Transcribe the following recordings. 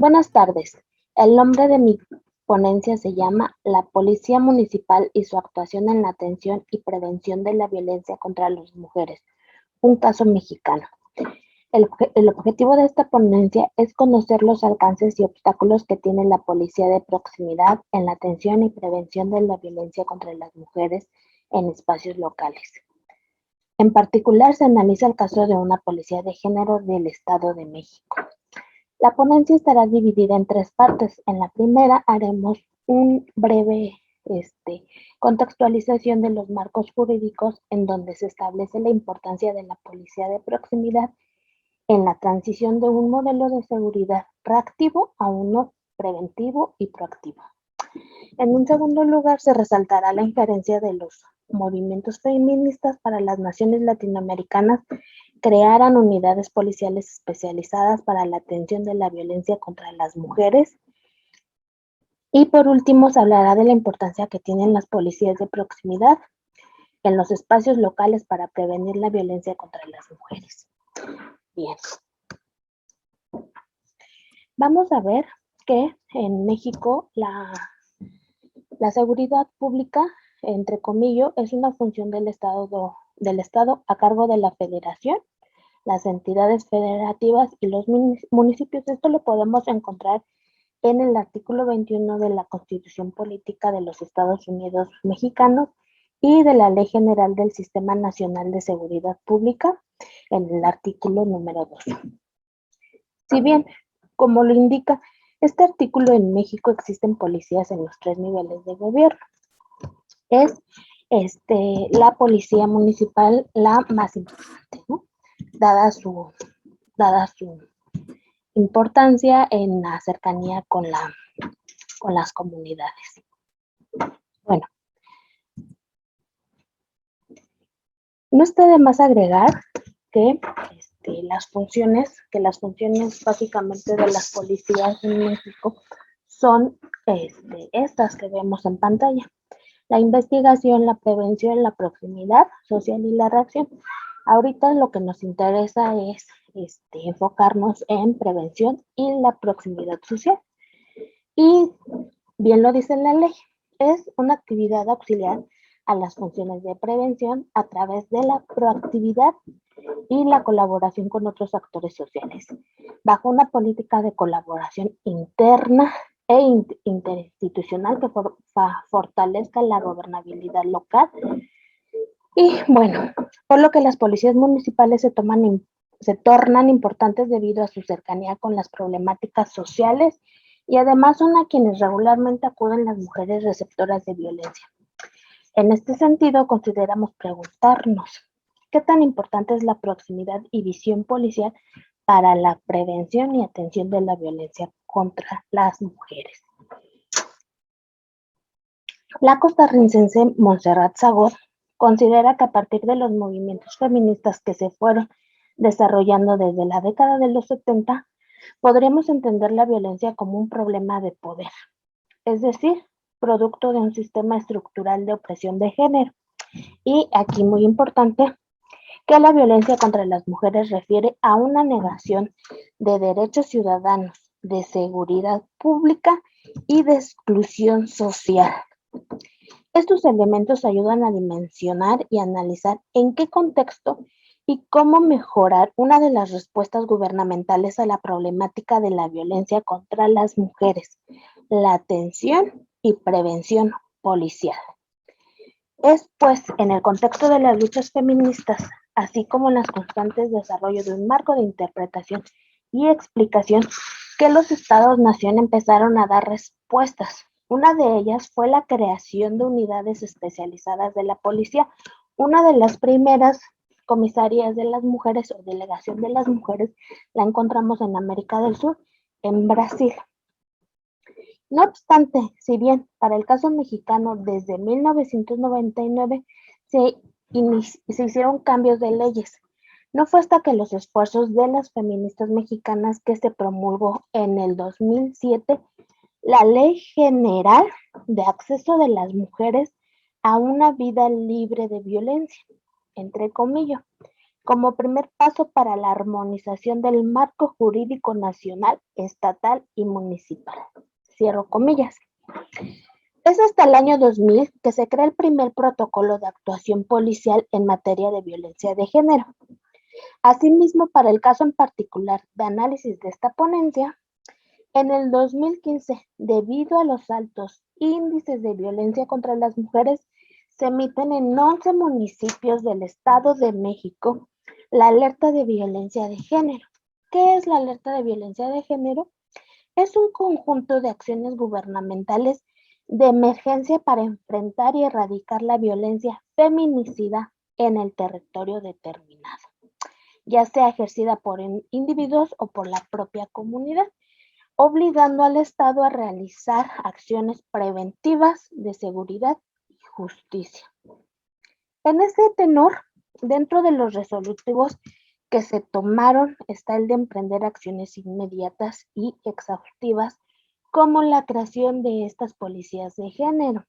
Buenas tardes. El nombre de mi ponencia se llama La Policía Municipal y su actuación en la atención y prevención de la violencia contra las mujeres, un caso mexicano. El objetivo de esta ponencia es conocer los alcances y obstáculos que tiene la policía de proximidad en la atención y prevención de la violencia contra las mujeres en espacios locales. En particular, se analiza el caso de una policía de género del Estado de México. La ponencia estará dividida en tres partes. En la primera haremos un breve contextualización de los marcos jurídicos en donde se establece la importancia de la policía de proximidad en la transición de un modelo de seguridad reactivo a uno preventivo y proactivo. En un segundo lugar, se resaltará la injerencia de los movimientos feministas para las naciones latinoamericanas crearan unidades policiales especializadas para la atención de la violencia contra las mujeres. Y por último, se hablará de la importancia que tienen las policías de proximidad en los espacios locales para prevenir la violencia contra las mujeres. Bien. Vamos a ver que en México la seguridad pública, entre comillas, es una función del Estado a cargo de la Federación, las entidades federativas y los municipios. Esto lo podemos encontrar en el artículo 21 de la Constitución Política de los Estados Unidos Mexicanos y de la Ley General del Sistema Nacional de Seguridad Pública en el artículo número 2. Si bien, como lo indica este artículo, en México existen policías en los tres niveles de gobierno. Es la policía municipal la más importante, ¿no? Dada su importancia en la cercanía con las comunidades. Bueno, no está de más agregar que las funciones básicamente de las policías en México son estas que vemos en pantalla: la investigación, la prevención, la proximidad social y la reacción. Ahorita lo que nos interesa es enfocarnos en prevención y la proximidad social. Y bien lo dice la ley, es una actividad auxiliar a las funciones de prevención a través de la proactividad y la colaboración con otros actores sociales, bajo una política de colaboración interna e interinstitucional que fortalezca la gobernabilidad local. Y bueno, por lo que las policías municipales se tornan importantes debido a su cercanía con las problemáticas sociales y además son a quienes regularmente acuden las mujeres receptoras de violencia. En este sentido, consideramos preguntarnos, ¿qué tan importante es la proximidad y visión policial para la prevención y atención de la violencia contra las mujeres? La costarricense Montserrat Segor considera que a partir de los movimientos feministas que se fueron desarrollando desde la década de los 70, podríamos entender la violencia como un problema de poder, es decir, producto de un sistema estructural de opresión de género. Y aquí muy importante, que la violencia contra las mujeres refiere a una negación de derechos ciudadanos, de seguridad pública y de exclusión social. Estos elementos ayudan a dimensionar y analizar en qué contexto y cómo mejorar una de las respuestas gubernamentales a la problemática de la violencia contra las mujeres, la atención y prevención policial. Es, pues, en el contexto de las luchas feministas, así como en los constantes desarrollo de un marco de interpretación y explicación, que los estados-nación empezaron a dar respuestas. Una de ellas fue la creación de unidades especializadas de la policía. Una de las primeras comisarías de las mujeres o delegación de las mujeres la encontramos en América del Sur, en Brasil. No obstante, si bien para el caso mexicano desde 1999 se hicieron cambios de leyes, no fue hasta que los esfuerzos de las feministas mexicanas que se promulgó en el 2007 la Ley General de Acceso de las Mujeres a una Vida Libre de Violencia, entre comillas, como primer paso para la armonización del marco jurídico nacional, estatal y municipal. Cierro comillas. Es hasta el año 2000 que se crea el primer protocolo de actuación policial en materia de violencia de género. Asimismo, para el caso en particular de análisis de esta ponencia, en el 2015, debido a los altos índices de violencia contra las mujeres, se emiten en 11 municipios del Estado de México la alerta de violencia de género. ¿Qué es la alerta de violencia de género? Es un conjunto de acciones gubernamentales de emergencia para enfrentar y erradicar la violencia feminicida en el territorio determinado, ya sea ejercida por individuos o por la propia comunidad, obligando al Estado a realizar acciones preventivas de seguridad y justicia. En ese tenor, dentro de los resolutivos que se tomaron está el de emprender acciones inmediatas y exhaustivas, como la creación de estas policías de género,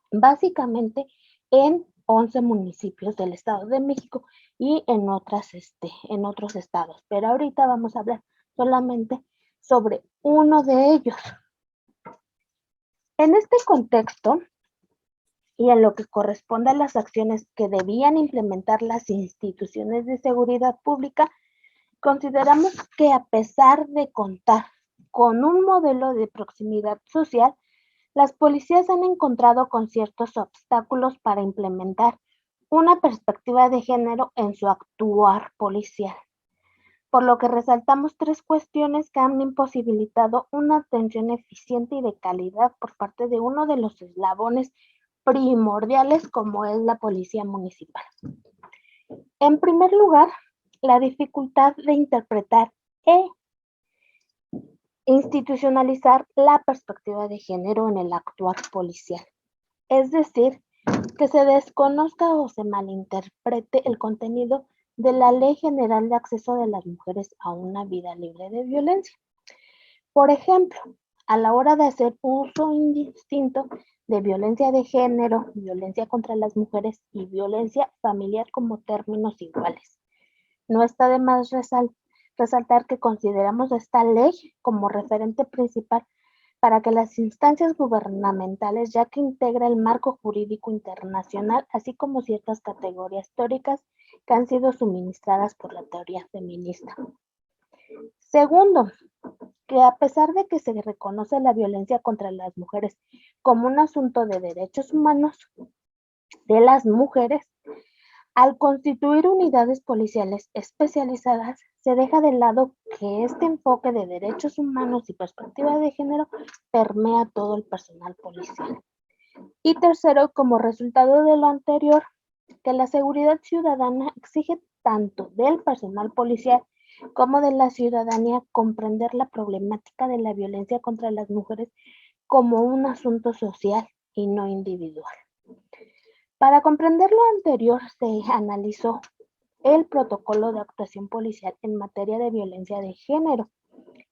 básicamente en 11 municipios del Estado de México y en otros estados. Pero ahorita vamos a hablar solamente sobre uno de ellos. En este contexto, y en lo que corresponde a las acciones que debían implementar las instituciones de seguridad pública, consideramos que a pesar de contar con un modelo de proximidad social, las policías han encontrado con ciertos obstáculos para implementar una perspectiva de género en su actuar policial, por lo que resaltamos 3 cuestiones que han imposibilitado una atención eficiente y de calidad por parte de uno de los eslabones primordiales como es la policía municipal. En primer lugar, la dificultad de interpretar e institucionalizar la perspectiva de género en el actuar policial. Es decir, que se desconozca o se malinterprete el contenido de la Ley General de Acceso de las Mujeres a una Vida Libre de Violencia. Por ejemplo, a la hora de hacer uso indistinto de violencia de género, violencia contra las mujeres y violencia familiar como términos iguales. No está de más resaltar que consideramos esta ley como referente principal para que las instancias gubernamentales, ya que integra el marco jurídico internacional, así como ciertas categorías históricas que han sido suministradas por la teoría feminista. Segundo, que a pesar de que se reconoce la violencia contra las mujeres como un asunto de derechos humanos de las mujeres, al constituir unidades policiales especializadas, se deja de lado que este enfoque de derechos humanos y perspectiva de género permea todo el personal policial. Y tercero, como resultado de lo anterior, que la seguridad ciudadana exige tanto del personal policial como de la ciudadanía comprender la problemática de la violencia contra las mujeres como un asunto social y no individual. Para comprender lo anterior, se analizó el protocolo de actuación policial en materia de violencia de género,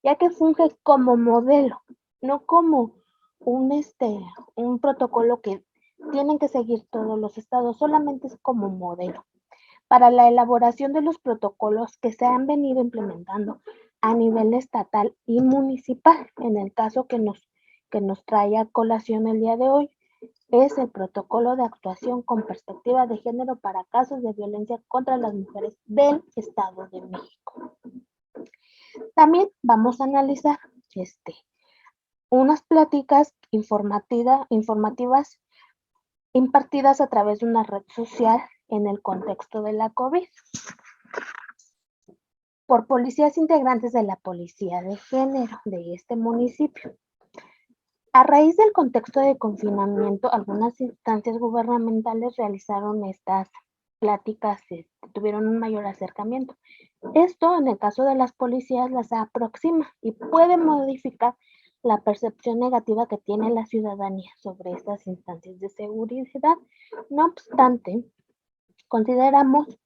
ya que funge como modelo, no como un protocolo que tienen que seguir todos los estados, solamente es como modelo para la elaboración de los protocolos que se han venido implementando a nivel estatal y municipal. En el caso que nos trae a colación el día de hoy, es el protocolo de actuación con perspectiva de género para casos de violencia contra las mujeres del Estado de México. También vamos a analizar unas pláticas informativas impartidas a través de una red social en el contexto de la COVID por policías integrantes de la Policía de Género de este municipio. A raíz del contexto de confinamiento, algunas instancias gubernamentales realizaron estas pláticas, tuvieron un mayor acercamiento. Esto, en el caso de las policías, las aproxima y puede modificar la percepción negativa que tiene la ciudadanía sobre estas instancias de seguridad. No obstante, consideramos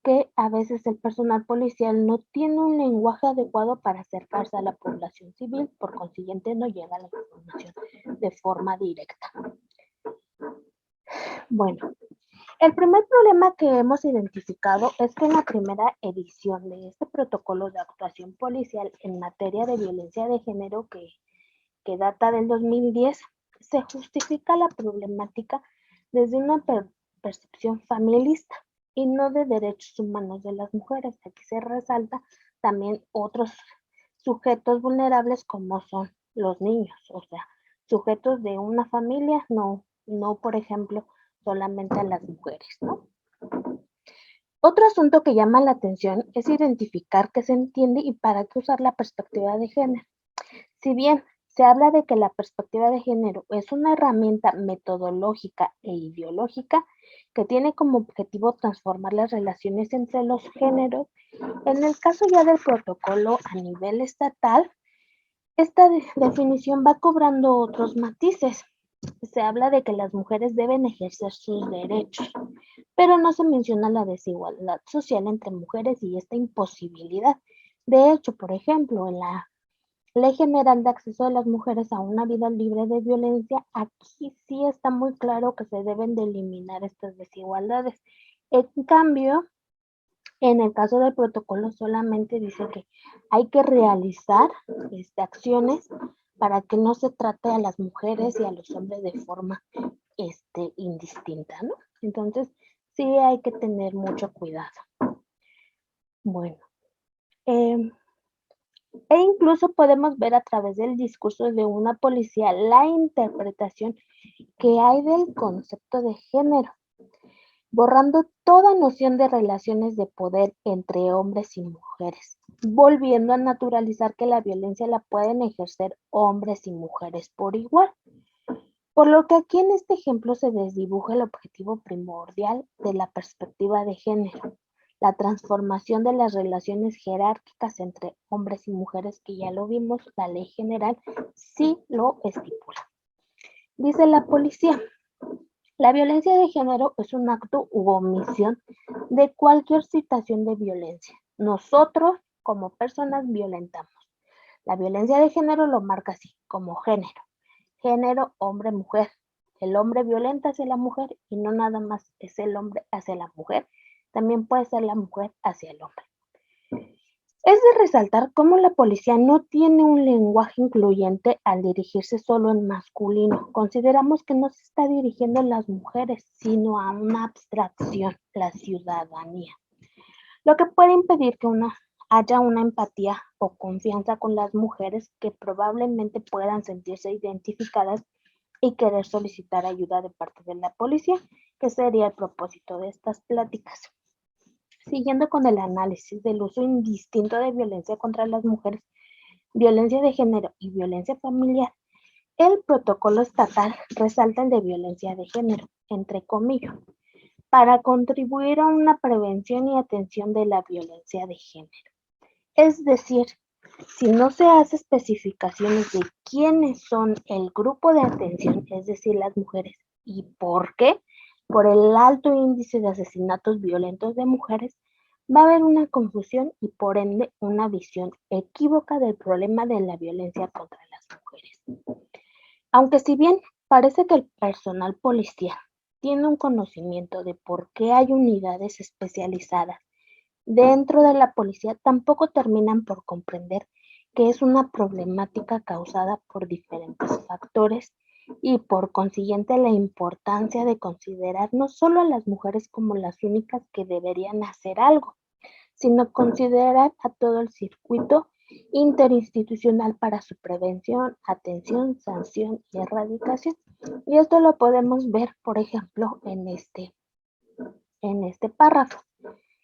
que a veces el personal policial no tiene un lenguaje adecuado para acercarse a la población civil, por consiguiente no llega la información de forma directa. Bueno, El primer problema que hemos identificado es que en la primera edición de este protocolo de actuación policial en materia de violencia de género que data del 2010, se justifica la problemática desde una percepción familista y no de derechos humanos de las mujeres. Aquí se resalta también otros sujetos vulnerables como son los niños, o sea, sujetos de una familia, no por ejemplo, solamente a las mujeres, ¿no? Otro asunto que llama la atención es identificar qué se entiende y para qué usar la perspectiva de género. Si bien se habla de que la perspectiva de género es una herramienta metodológica e ideológica que tiene como objetivo transformar las relaciones entre los géneros, en el caso ya del protocolo a nivel estatal, esta definición va cobrando otros matices. Se habla de que las mujeres deben ejercer sus derechos, pero no se menciona la desigualdad social entre mujeres y esta imposibilidad. De hecho, por ejemplo, en la Ley General de Acceso de las Mujeres a una Vida Libre de Violencia, aquí sí está muy claro que se deben de eliminar estas desigualdades. En cambio, en el caso del protocolo solamente dice que hay que realizar acciones para que no se trate a las mujeres y a los hombres de forma indistinta, ¿no? Entonces, sí hay que tener mucho cuidado. Bueno, e incluso podemos ver a través del discurso de una policía la interpretación que hay del concepto de género, borrando toda noción de relaciones de poder entre hombres y mujeres, volviendo a naturalizar que la violencia la pueden ejercer hombres y mujeres por igual. Por lo que aquí en este ejemplo se desdibuja el objetivo primordial de la perspectiva de género, la transformación de las relaciones jerárquicas entre hombres y mujeres, que ya lo vimos, la ley general sí lo estipula. Dice la policía, la violencia de género es un acto u omisión de cualquier situación de violencia. Nosotros, como personas, violentamos. La violencia de género lo marca así, como género. Género, hombre, mujer. El hombre violenta hacia la mujer y no nada más es el hombre hacia la mujer, también puede ser la mujer hacia el hombre. Es de resaltar cómo la policía no tiene un lenguaje incluyente al dirigirse solo en masculino. Consideramos que no se está dirigiendo a las mujeres, sino a una abstracción, la ciudadanía. Lo que puede impedir que haya una empatía o confianza con las mujeres que probablemente puedan sentirse identificadas y querer solicitar ayuda de parte de la policía, que sería el propósito de estas pláticas. Siguiendo con el análisis del uso indistinto de violencia contra las mujeres, violencia de género y violencia familiar, el protocolo estatal resalta el de violencia de género, entre comillas, para contribuir a una prevención y atención de la violencia de género. Es decir, si no se hace especificaciones de quiénes son el grupo de atención, es decir, las mujeres, y por qué, por el alto índice de asesinatos violentos de mujeres, va a haber una confusión y por ende una visión equívoca del problema de la violencia contra las mujeres. Aunque si bien parece que el personal policial tiene un conocimiento de por qué hay unidades especializadas dentro de la policía, tampoco terminan por comprender que es una problemática causada por diferentes factores y por consiguiente la importancia de considerar no solo a las mujeres como las únicas que deberían hacer algo, sino considerar a todo el circuito interinstitucional para su prevención, atención, sanción y erradicación. Y esto lo podemos ver, por ejemplo, en este párrafo.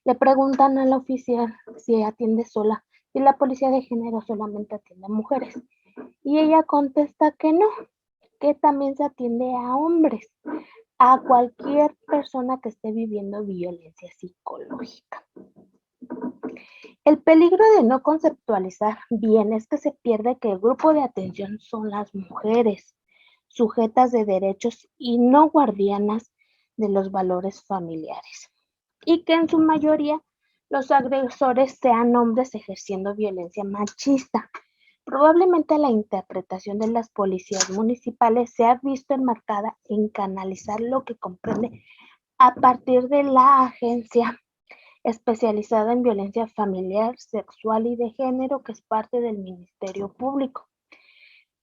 Le preguntan al oficial si atiende sola y la policía de género solamente atiende a mujeres. Y ella contesta que no, que también se atiende a hombres, a cualquier persona que esté viviendo violencia psicológica. El peligro de no conceptualizar bien es que se pierde que el grupo de atención son las mujeres, sujetas de derechos y no guardianas de los valores familiares, y que en su mayoría los agresores sean hombres ejerciendo violencia machista. Probablemente la interpretación de las policías municipales se ha visto enmarcada en canalizar lo que comprende a partir de la Agencia especializada en violencia familiar, sexual y de género, que es parte del Ministerio Público.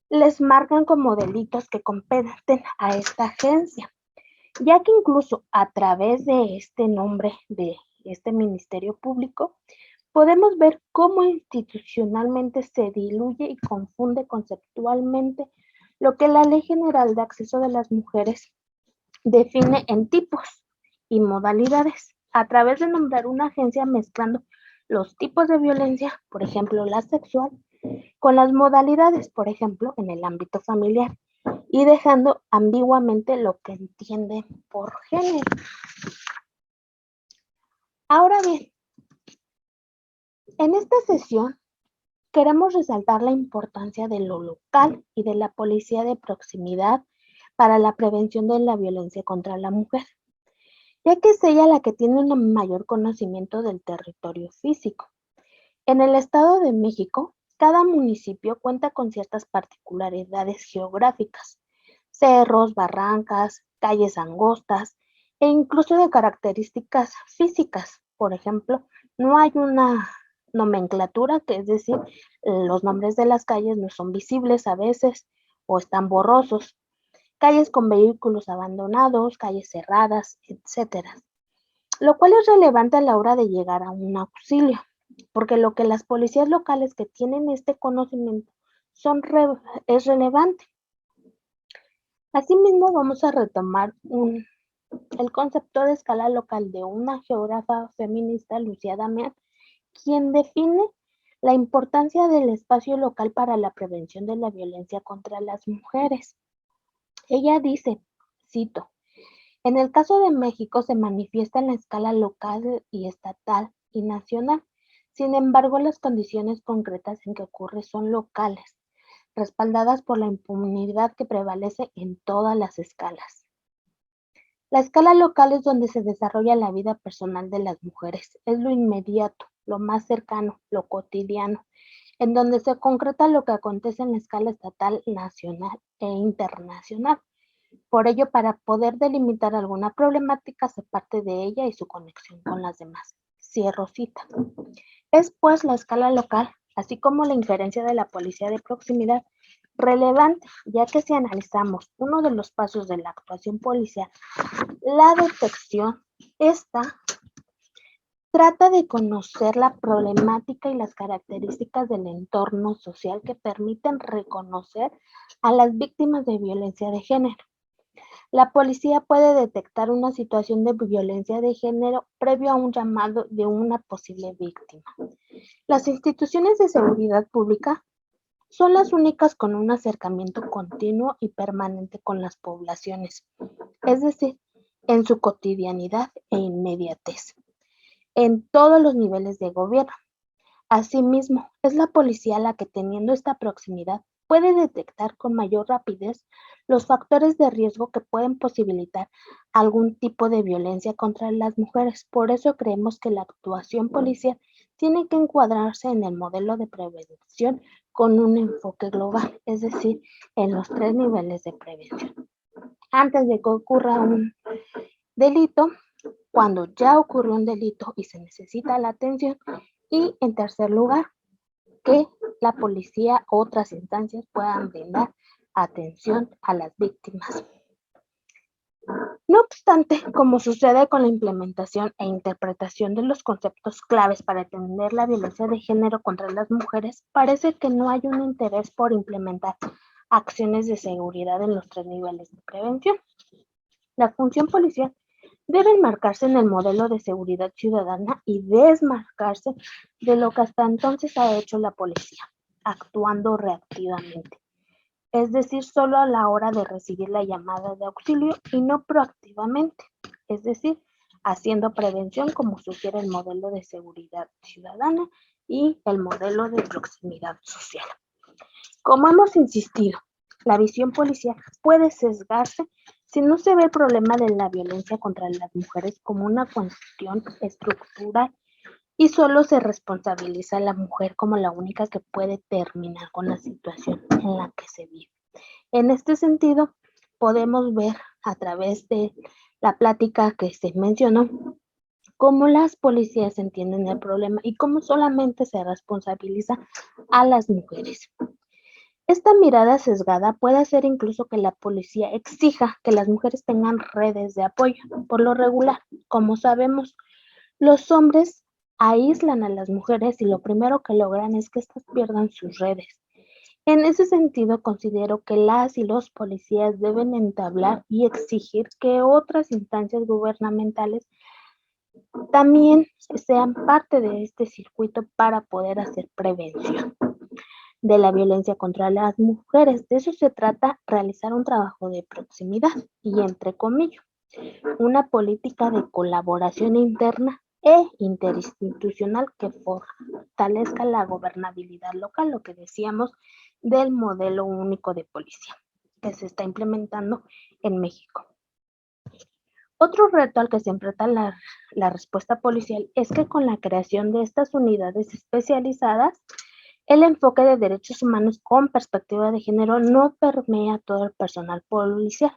Les marcan como delitos que competen a esta agencia, ya que incluso a través de este nombre de este Ministerio Público, podemos ver cómo institucionalmente se diluye y confunde conceptualmente lo que la Ley General de Acceso de las Mujeres define en tipos y modalidades, a través de nombrar una agencia mezclando los tipos de violencia, por ejemplo, la sexual, con las modalidades, por ejemplo, en el ámbito familiar, y dejando ambiguamente lo que entienden por género. Ahora bien, en esta sesión queremos resaltar la importancia de lo local y de la policía de proximidad para la prevención de la violencia contra la mujer, ya que es ella la que tiene un mayor conocimiento del territorio físico. En el Estado de México, cada municipio cuenta con ciertas particularidades geográficas, cerros, barrancas, calles angostas e incluso de características físicas. Por ejemplo, no hay una nomenclatura, que es decir, los nombres de las calles no son visibles a veces o están borrosos. Calles con vehículos abandonados, calles cerradas, etcétera. Lo cual es relevante a la hora de llegar a un auxilio, porque lo que las policías locales que tienen este conocimiento es relevante. Asimismo, vamos a retomar el concepto de escala local de una geógrafa feminista, Lucía Damián, quien define la importancia del espacio local para la prevención de la violencia contra las mujeres. Ella dice, cito, en el caso de México se manifiesta en la escala local y estatal y nacional. Sin embargo, las condiciones concretas en que ocurre son locales, respaldadas por la impunidad que prevalece en todas las escalas. La escala local es donde se desarrolla la vida personal de las mujeres, es lo inmediato, lo más cercano, lo cotidiano, en donde se concreta lo que acontece en la escala estatal, nacional e internacional. Por ello, para poder delimitar alguna problemática, se parte de ella y su conexión con las demás. Cierro cita. Es pues la escala local, así como la injerencia de la policía de proximidad, relevante, ya que si analizamos uno de los pasos de la actuación policial, la detección, esta trata de conocer la problemática y las características del entorno social que permiten reconocer a las víctimas de violencia de género. La policía puede detectar una situación de violencia de género previo a un llamado de una posible víctima. Las instituciones de seguridad pública son las únicas con un acercamiento continuo y permanente con las poblaciones, es decir, en su cotidianidad e inmediatez, en todos los niveles de gobierno. Asimismo, es la policía la que, teniendo esta proximidad, puede detectar con mayor rapidez los factores de riesgo que pueden posibilitar algún tipo de violencia contra las mujeres. Por eso creemos que la actuación policial tiene que encuadrarse en el modelo de prevención con un enfoque global, es decir, en los 3 niveles de prevención. Antes de que ocurra un delito, cuando ya ocurrió un delito y se necesita la atención, y en tercer lugar, que la policía u otras instancias puedan brindar atención a las víctimas. No obstante, como sucede con la implementación e interpretación de los conceptos claves para entender la violencia de género contra las mujeres, parece que no hay un interés por implementar acciones de seguridad en los 3 niveles de prevención. La función policial debe enmarcarse en el modelo de seguridad ciudadana y desmarcarse de lo que hasta entonces ha hecho la policía, actuando reactivamente, es decir, solo a la hora de recibir la llamada de auxilio y no proactivamente, es decir, haciendo prevención como sugiere el modelo de seguridad ciudadana y el modelo de proximidad social. Como hemos insistido, la visión policial puede sesgarse si no se ve el problema de la violencia contra las mujeres como una cuestión estructural y solo se responsabiliza a la mujer como la única que puede terminar con la situación en la que se vive. En este sentido, podemos ver a través de la plática que se mencionó, cómo las policías entienden el problema y cómo solamente se responsabiliza a las mujeres. Esta mirada sesgada puede hacer incluso que la policía exija que las mujeres tengan redes de apoyo. Por lo regular, como sabemos, los hombres aíslan a las mujeres y lo primero que logran es que éstas pierdan sus redes. En ese sentido, considero que las y los policías deben entablar y exigir que otras instancias gubernamentales también sean parte de este circuito para poder hacer prevención de la violencia contra las mujeres. De eso se trata, realizar un trabajo de proximidad y, entre comillas, una política de colaboración interna e interinstitucional que fortalezca la gobernabilidad local, lo que decíamos del modelo único de policía que se está implementando en México. Otro reto al que se enfrenta la respuesta policial es que con la creación de estas unidades especializadas, el enfoque de derechos humanos con perspectiva de género no permea todo el personal policial,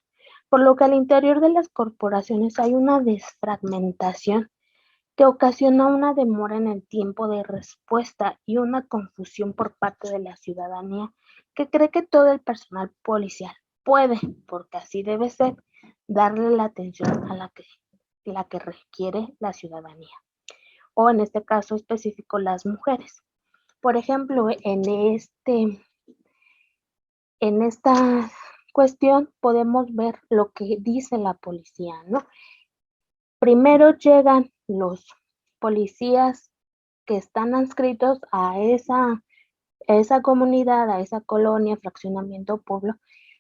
por lo que al interior de las corporaciones hay una desfragmentación que ocasiona una demora en el tiempo de respuesta y una confusión por parte de la ciudadanía que cree que todo el personal policial puede, porque así debe ser, darle la atención a la que requiere la ciudadanía, o en este caso específico las mujeres. Por ejemplo, en esta cuestión podemos ver lo que dice la policía, ¿no? Primero llegan los policías que están adscritos a esa comunidad, a esa colonia, fraccionamiento, pueblo,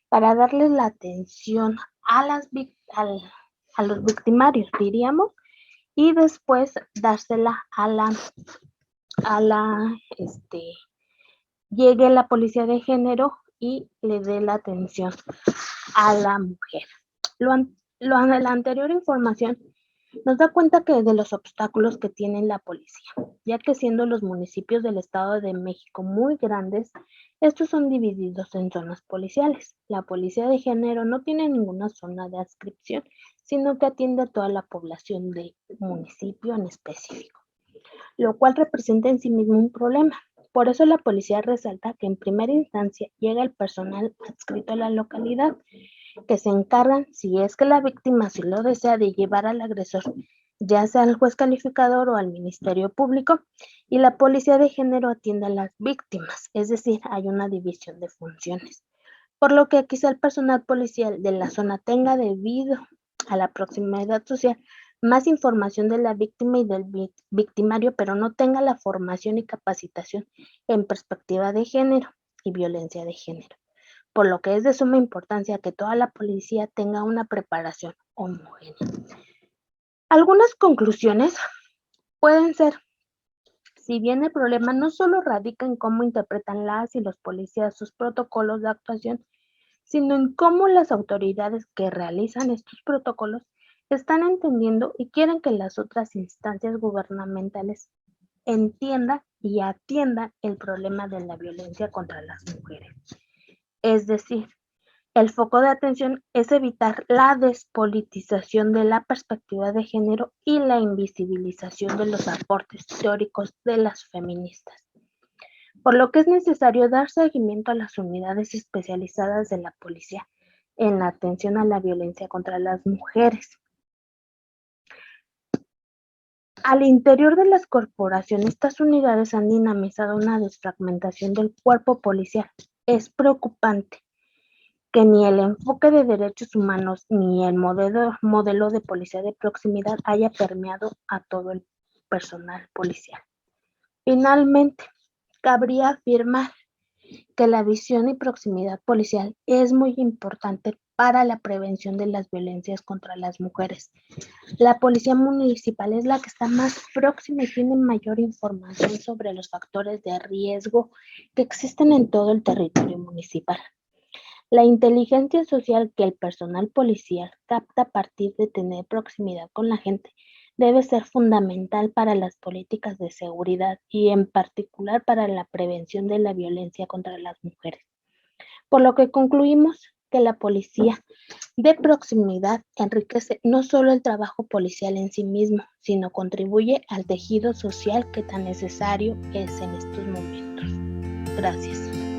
para darles la atención a los victimarios, diríamos, y después dársela llegue la policía de género y le dé la atención a la mujer. La anterior información nos da cuenta que de los obstáculos que tiene la policía, ya que siendo los municipios del Estado de México muy grandes, estos son divididos en zonas policiales. La policía de género no tiene ninguna zona de adscripción, sino que atiende a toda la población del municipio en específico, lo cual representa en sí mismo un problema. Por eso la policía resalta que en primera instancia llega el personal adscrito a la localidad, que se encargan, si es que la víctima sí lo desea, de llevar al agresor, ya sea al juez calificador o al Ministerio Público, y la policía de género atiende a las víctimas, es decir, hay una división de funciones. Por lo que quizá el personal policial de la zona tenga, debido a la proximidad social, más información de la víctima y del victimario, pero no tenga la formación y capacitación en perspectiva de género y violencia de género. Por lo que es de suma importancia que toda la policía tenga una preparación homogénea. Algunas conclusiones pueden ser: si bien el problema no solo radica en cómo interpretan las y los policías sus protocolos de actuación, sino en cómo las autoridades que realizan estos protocolos están entendiendo y quieren que las otras instancias gubernamentales entiendan y atiendan el problema de la violencia contra las mujeres. Es decir, el foco de atención es evitar la despolitización de la perspectiva de género y la invisibilización de los aportes teóricos de las feministas, por lo que es necesario dar seguimiento a las unidades especializadas de la policía en la atención a la violencia contra las mujeres. Al interior de las corporaciones, estas unidades han dinamizado una desfragmentación del cuerpo policial. Es preocupante que ni el enfoque de derechos humanos ni el modelo de policía de proximidad haya permeado a todo el personal policial. Finalmente, cabría afirmar que la visión y proximidad policial es muy importante para la prevención de las violencias contra las mujeres. La policía municipal es la que está más próxima y tiene mayor información sobre los factores de riesgo que existen en todo el territorio municipal. La inteligencia social que el personal policial capta a partir de tener proximidad con la gente debe ser fundamental para las políticas de seguridad y en particular para la prevención de la violencia contra las mujeres. Por lo que concluimos que la policía de proximidad enriquece no solo el trabajo policial en sí mismo, sino contribuye al tejido social que tan necesario es en estos momentos. Gracias.